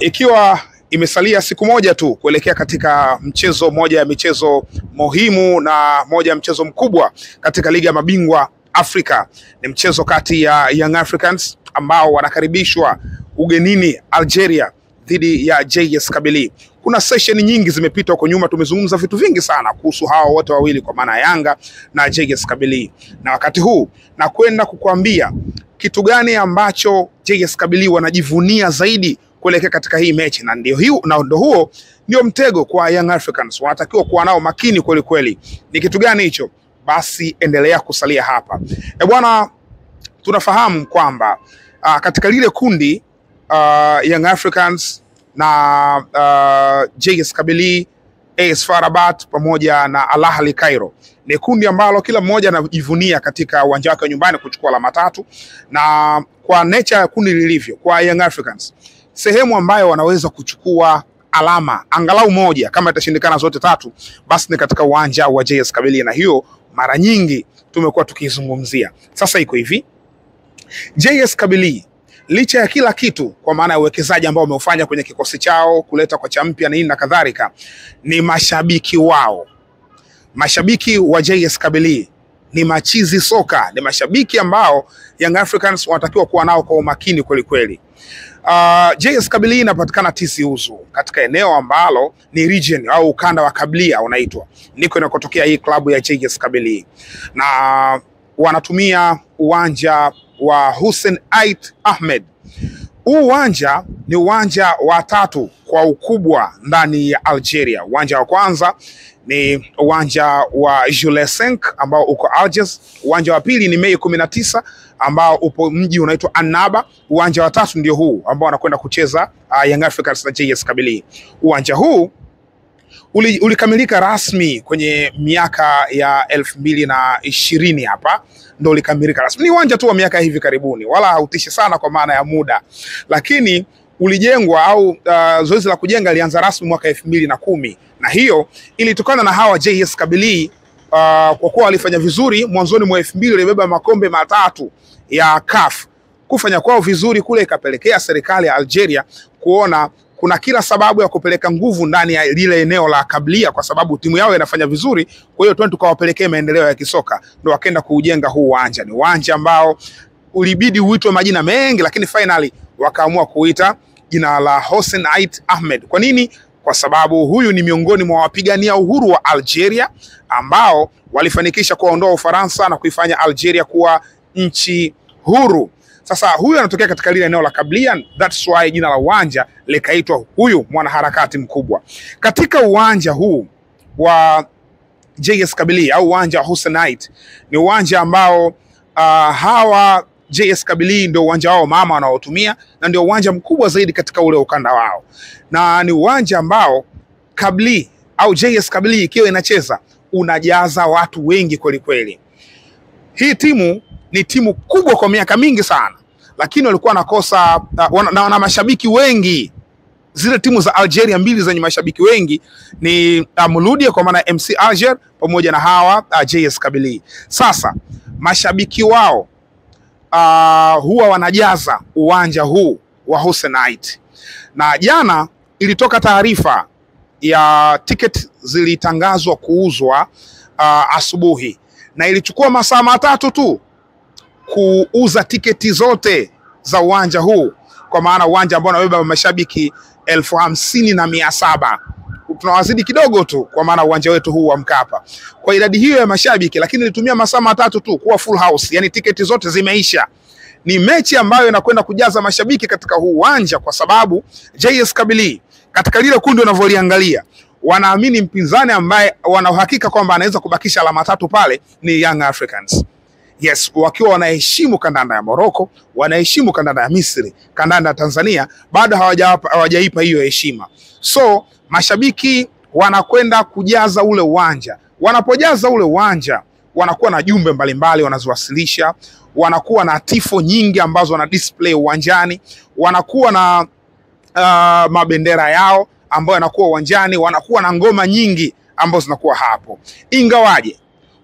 Ikiwa imesalia siku moja tu kuelekea katika moja ya michezo muhimu na moja ya mchezo mkubwa katika ligi ya mabingwa Afrika, ni mchezo kati ya Young Africans ambao wanakaribishwa ugenini Algeria dhidi ya JS Kabylie. Kuna session nyingi zimepita huko nyuma, tumezungumza vitu vingi sana kuhusu hao wote wawili, kwa maana Yanga na JS Kabylie, na wakati huu na kwenda kukuambia kitu gani ambacho JS Kabylie wanajivunia zaidi kuelekea katika hii mechi, na ndio huo ndio mtego kwa Young Africans, wanatakiwa kuwa nao makini kweli kweli. Ni kitu gani hicho? Basi endelea kusalia hapa. Bwana, tunafahamu kwamba katika lile kundi Young Africans na JS Kabylie, AS FAR Rabat pamoja na Al Ahly Cairo ni kundi ambalo kila mmoja anajivunia katika uwanja wake nyumbani kuchukua alama 3, na kwa nature ya kundi lilivyo kwa Young Africans, sehemu ambayo wanaweza kuchukua alama angalau moja, kama itashindikana zote 3, basi ni katika uwanja wa JS Kabylie, na hiyo mara nyingi tumekuwa tukizungumzia. Sasa iko hivi, JS Kabylie licha ya kila kitu, kwa maana ya uwekezaji ambao wameufanya kwenye kikosi chao, kuleta kocha mpya na nini na kadhalika, ni mashabiki wao. Mashabiki wa JS Kabylie ni machizi soka, ni mashabiki ambao Young Africans wanatakiwa kuwa nao kwa umakini kweli kweli. JS Kabylie inapatikana Tisi Ouzou, katika eneo ambalo ni region au ukanda wa Kablia unaitwa, niko inakotokea hii klabu ya JS Kabylie, na wanatumia uwanja wa Hussein Ait Ahmed. Huu uwanja ni uwanja wa 3 kwa ukubwa ndani ya Algeria. Uwanja wa kwanza ni uwanja wa Jules V ambao uko Algiers. Uwanja wa pili ni Mei 19 ambao upo mji unaitwa Annaba. Uwanja wa 3 ndio huu ambao wanakwenda kucheza Young Africans na JS Kabylie. Uwanja huu ulikamilika rasmi kwenye miaka ya 2020 hapa ndio ulikamilika rasmi. Ni uwanja tu wa miaka hivi karibuni, wala hautishi sana kwa maana ya muda, lakini ulijengwa au zoezi la kujenga lianza rasmi mwaka 2010, na hiyo ilitokana na hawa JS Kabylie kwa kuwa walifanya vizuri mwanzoni mwa 2000, walibeba makombe 3 ya CAF. Kufanya kwao vizuri kule ikapelekea serikali ya Algeria kuona kuna kila sababu ya kupeleka nguvu ndani ya lile eneo la Kabylie, kwa sababu timu yao inafanya vizuri. Kwa hiyo twende tukawapelekea maendeleo ya kisoka, ndio wakaenda kuujenga huu uwanja. Ni uwanja ambao ulibidi uitwe majina mengi, lakini finally wakaamua kuita jina la Hussein Ait Ahmed. Kwa nini? Kwa sababu huyu ni miongoni mwa wapigania uhuru wa Algeria ambao walifanikisha kuondoa Ufaransa na kuifanya Algeria kuwa nchi huru. Sasa huyu anatokea katika lile eneo la Kabylie, that's why jina la uwanja likaitwa huyu mwanaharakati mkubwa. Katika uwanja huu wa JS Kabylie au uwanja wa Hussein Ait, ni uwanja ambao hawa JS Kabylie ndio uwanja wao mama wanaotumia, na ndio uwanja mkubwa zaidi katika ule ukanda wao, na ni uwanja ambao Kabylie au JS Kabylie ikiwa inacheza unajaza watu wengi kweli kweli. Hii timu ni timu kubwa kwa miaka mingi sana, lakini walikuwa nakosa wana mashabiki wengi. Zile timu za Algeria mbili zenye mashabiki wengi ni Mouloudia kwa maana MC Alger pamoja na hawa JS Kabylie. Sasa mashabiki wao huwa wanajaza uwanja huu wa Hussein Ait, na jana ilitoka taarifa ya ticket zilitangazwa kuuzwa asubuhi, na ilichukua masaa 3 tu kuuza tiketi zote za uwanja huu, kwa maana uwanja ambao unabeba mashabiki 50,700. Tunawazidi kidogo tu kwa maana uwanja wetu huu wa Mkapa kwa idadi hiyo ya mashabiki, lakini ilitumia masaa 3 tu kuwa full house, yani tiketi zote zimeisha. Ni mechi ambayo inakwenda kujaza mashabiki katika huu uwanja, kwa sababu JS Kabylie katika lile kundi wanavyoliangalia wanaamini mpinzani ambaye wana uhakika kwamba anaweza kubakisha alama 3 pale ni Young Africans. Yes, wakiwa wanaheshimu kandanda ya Morocco, wanaheshimu kandanda ya Misri, kandanda ya Tanzania bado hawajaipa hiyo heshima. So mashabiki wanakwenda kujaza ule uwanja. Wanapojaza ule uwanja wanakuwa na jumbe mbalimbali wanaziwasilisha, wanakuwa na tifo nyingi ambazo wana display uwanjani, wanakuwa na mabendera yao ambayo yanakuwa uwanjani, wanakuwa na ngoma nyingi ambazo zinakuwa hapo. Ingawaje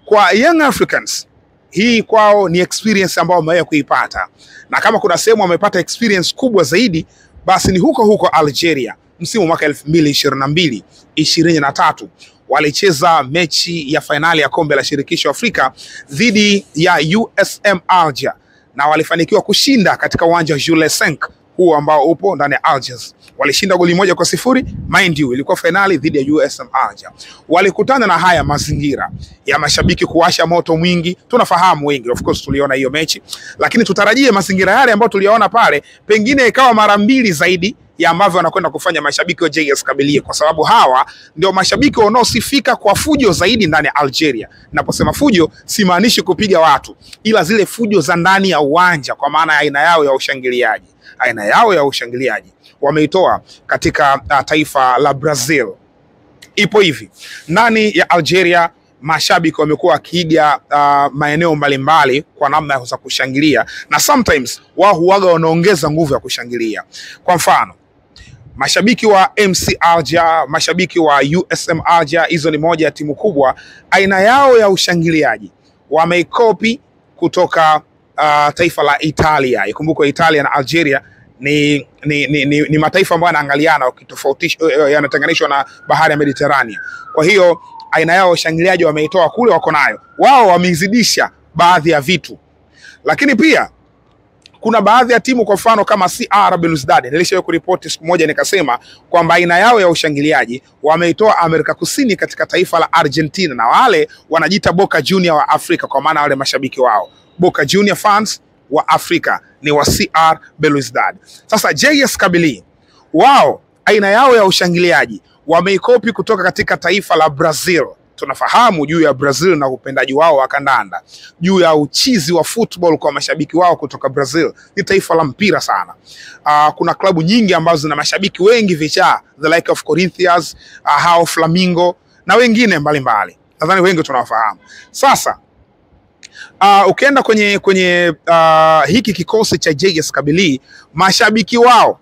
kwa Young Africans hii kwao ni experience ambayo wamewahi kuipata, na kama kuna sehemu wamepata experience kubwa zaidi, basi ni huko huko Algeria msimu mwaka 2022-23 walicheza mechi ya fainali ya kombe la shirikisho Afrika dhidi ya USM Alger na walifanikiwa kushinda katika uwanja wa Jules V huu ambao upo ndani ya Algiers. Walishinda goli 1-0. Mind you, ilikuwa finali dhidi ya USM Alger. Walikutana na haya mazingira ya mashabiki kuwasha moto mwingi. Tunafahamu wengi, of course tuliona hiyo mechi, lakini tutarajie mazingira yale ambayo tuliyaona pale pengine ikawa mara mbili zaidi ya ambavyo wanakwenda kufanya mashabiki wa JS Kabylie, kwa sababu hawa ndio mashabiki wanaosifika kwa fujo zaidi ndani ya Algeria. Ninaposema fujo simaanishi kupiga watu, ila zile fujo za ndani ya uwanja, kwa maana ya aina yao ya ushangiliaji. Aina yao ya ushangiliaji wameitoa katika taifa la Brazil. Ipo hivi, ndani ya Algeria mashabiki wamekuwa wakiiga maeneo mbalimbali kwa namna ya kushangilia, na sometimes wao huaga wanaongeza nguvu ya kushangilia. Kwa mfano, mashabiki wa MC Alger, mashabiki wa USM Alger, hizo ni moja ya timu kubwa, aina yao ya ushangiliaji wameikopi kutoka taifa la Italia. Ikumbuke Italia na Algeria ni mataifa ambayo yanaangaliana, ukitofautisha yanatenganishwa na bahari ya Mediterania. Kwa hiyo aina yao ushangiliaji wameitoa kule, wako nayo. Wao wamezidisha baadhi ya vitu. Lakini pia kuna baadhi ya timu, kwa mfano kama CR Belouizdad, nilishawahi kuripoti siku moja nikasema kwamba aina yao ya ushangiliaji wameitoa Amerika Kusini katika taifa la Argentina, na wale wanajiita Boca Junior wa Afrika, kwa maana wale mashabiki wao Boca Junior fans wa Afrika ni wa CR Belouizdad. Sasa JS Kabylie wao aina yao ya ushangiliaji wameikopi kutoka katika taifa la Brazil. Tunafahamu juu ya Brazil na upendaji wao wa kandanda, juu ya uchizi wa football kwa mashabiki wao kutoka Brazil. Ni taifa la mpira sana. Kuna klabu nyingi ambazo zina mashabiki wengi vichaa, the like of Corinthians, hao Flamengo na wengine mbalimbali. Nadhani wengi tunawafahamu. Sasa ukienda kwenye hiki kikosi cha JS Kabylie, mashabiki wao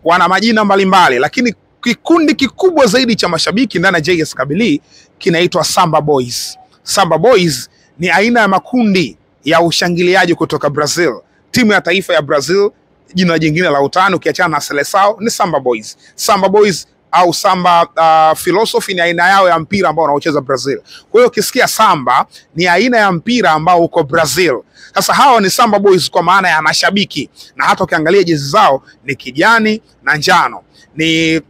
wana majina mbalimbali, lakini kikundi kikubwa zaidi cha mashabiki ndani ya JS Kabylie kinaitwa Samba Boys. Samba Boys ni aina ya makundi ya ushangiliaji kutoka Brazil. Timu ya taifa ya Brazil, jina jingine la utani ukiachana na Seleção, ni Samba Boys. Samba Boys au Samba philosophy ni aina yao ya mpira ambao wanaocheza Brazil. Kwa hiyo ukisikia Samba ni aina ya mpira ambao uko Brazil. Sasa hawa ni Samba Boys kwa maana ya mashabiki, na hata ukiangalia jezi zao ni kijani na njano. Ni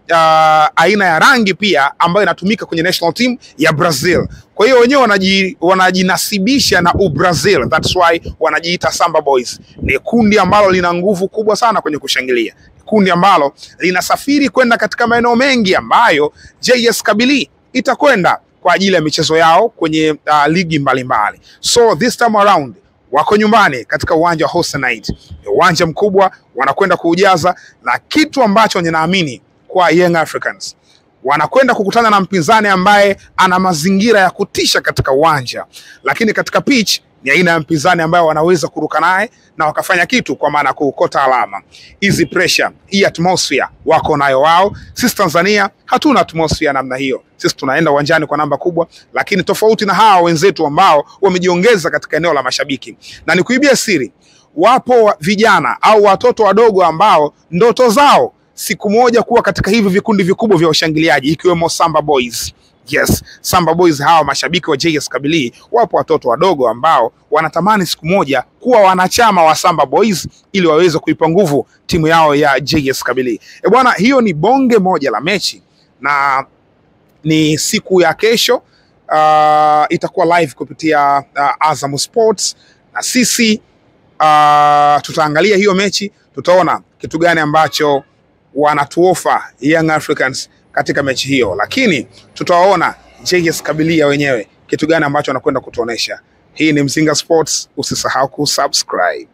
aina ya rangi pia ambayo inatumika kwenye national team ya Brazil. Kwa hiyo wenyewe wanajinasibisha na Brazil, that's why wanajiita Samba Boys. Ni kundi ambalo lina nguvu kubwa sana kwenye kushangilia, kundi ambalo linasafiri kwenda katika maeneo mengi ambayo JS Kabylie itakwenda kwa ajili ya michezo yao kwenye ligi mbalimbali. So this time around wako nyumbani katika uwanja wa Hosenite, uwanja mkubwa, wanakwenda kuujaza, na kitu ambacho ninaamini kwa Young Africans, wanakwenda kukutana na mpinzani ambaye ana mazingira ya kutisha katika uwanja, lakini katika pitch ni aina ya mpinzani ambaye wanaweza kuruka naye na wakafanya kitu, kwa maana kuokota alama. Easy pressure, hii atmosphere wako nayo wao. Sisi Tanzania hatuna atmosphere namna hiyo. Sisi tunaenda uwanjani kwa namba kubwa, lakini tofauti na hawa wenzetu ambao wamejiongeza katika eneo la mashabiki. Na nikuibia siri, wapo vijana au watoto wadogo ambao ndoto zao siku moja kuwa katika hivi vikundi vikubwa vya ushangiliaji, ikiwemo Samba Boys. Yes, Samba Boys hawa mashabiki wa JS Kabylie, wapo watoto wadogo ambao wanatamani siku moja kuwa wanachama wa Samba Boys ili waweze kuipa nguvu timu yao ya JS Kabylie. Bwana, hiyo ni bonge moja la mechi, na ni siku ya kesho. Itakuwa live kupitia Azam Sports, na sisi tutaangalia hiyo mechi, tutaona kitu gani ambacho wanatuofa Young Africans katika mechi hiyo, lakini tutawaona JS Kabylie wenyewe kitu gani ambacho wanakwenda kutuonesha. Hii ni Mzinga Sports, usisahau kusubscribe.